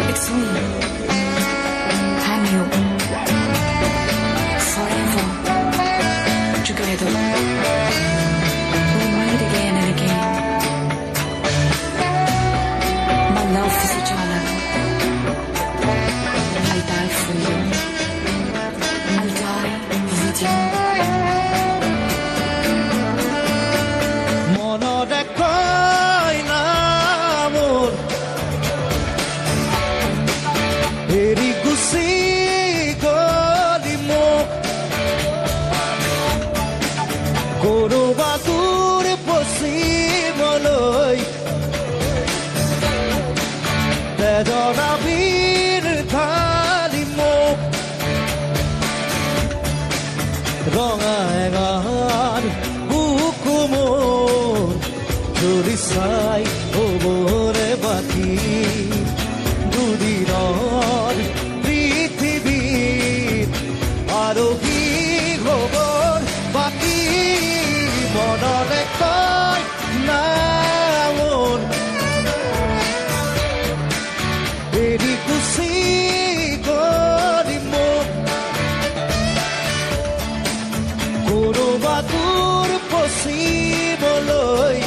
It's me and you forever together. We'll meet again and again. My love is eternal. I'll die for you. I'll die with you. মনতে কয় না মোৰ এৰি গুচি গলি মোক কৰোবা দূৰ পশ্চিমলৈ তেজনা বীৰ ঢালি মোক ৰঙা এঙাৰ বুকু মোৰ জুৰি চাই হ'বৰে বাকী দুদিনৰ পৃথিৱীত আৰু কি খবৰ বাকী মনতে কয় না মোৰ এৰি গুচি গলি মোক কৰোবা দূৰ পশ্চিমলৈ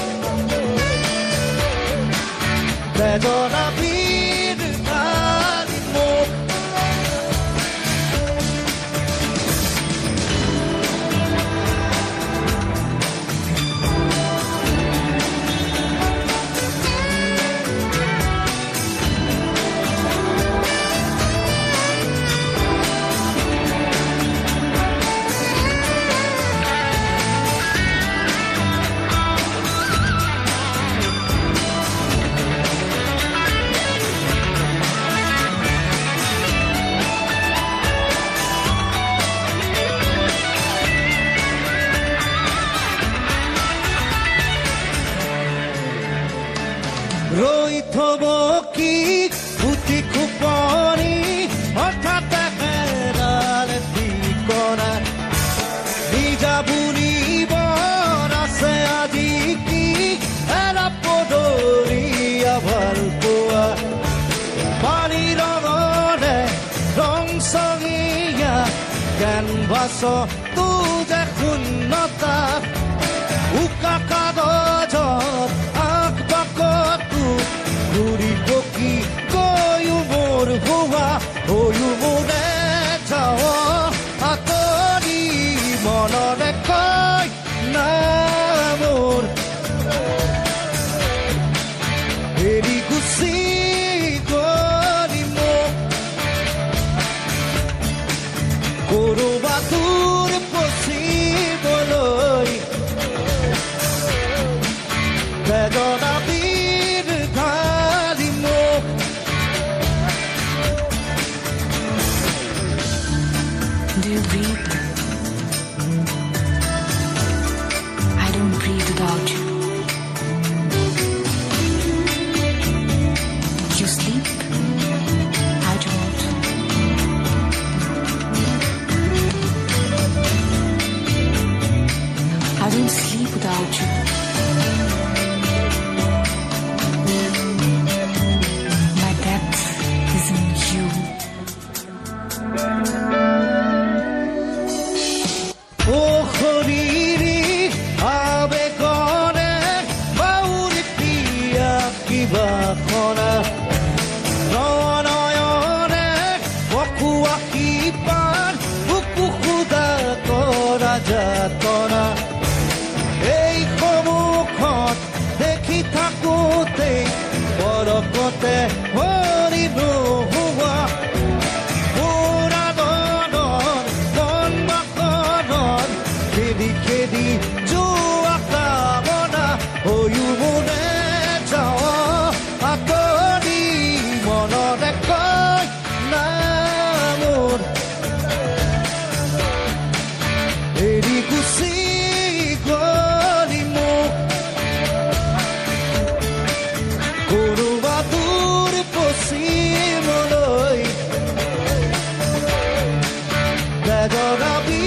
বেদনা বীৰ ঢালি মোক ৰৈ থব কি পুতি খুপনি হঠাৎ হেৰালে ঠিকনা নিজা বুলিব আছে আজি কি এৰা পদৰীয়া ভাল পোৱা পানী ৰঙৰে ৰং চঙীয়া কেনভাছ তুজে শূন্যতা উকা কাগজত আঁক বাকতো ঘূৰি পকি গৈও মোৰ হোৱা হৈও মোৰে যাওঁ আঁতৰি মনৰে কয় না মোৰ এৰি গুচি গলি মোক কৰোবা দূৰ পশ্চিমলৈ বেদনা বীৰ ঢালি মোক Do you breathe? I don't breathe without you. You sleep? I don't. I don't sleep without you. My depth is in you. ও শৰীৰী আবেগনে বাউৰি পিয়া কিবা খনা নয়নে বকুৱা কিপাৰ বুকু খুদা কৰা যাতনা এই সন্মুখত দেখি থাকোঁতে পৰকতে হৰি নোহোৱা মোৰ আগনৰ মন বাকনৰ খেদি খেদি যোৱা কামনা হৈও মোৰে যাওঁ আঁতৰি মনতে কয় না মোৰ এৰি গুচি গলি মোক কৰোবা দূৰ এজৰা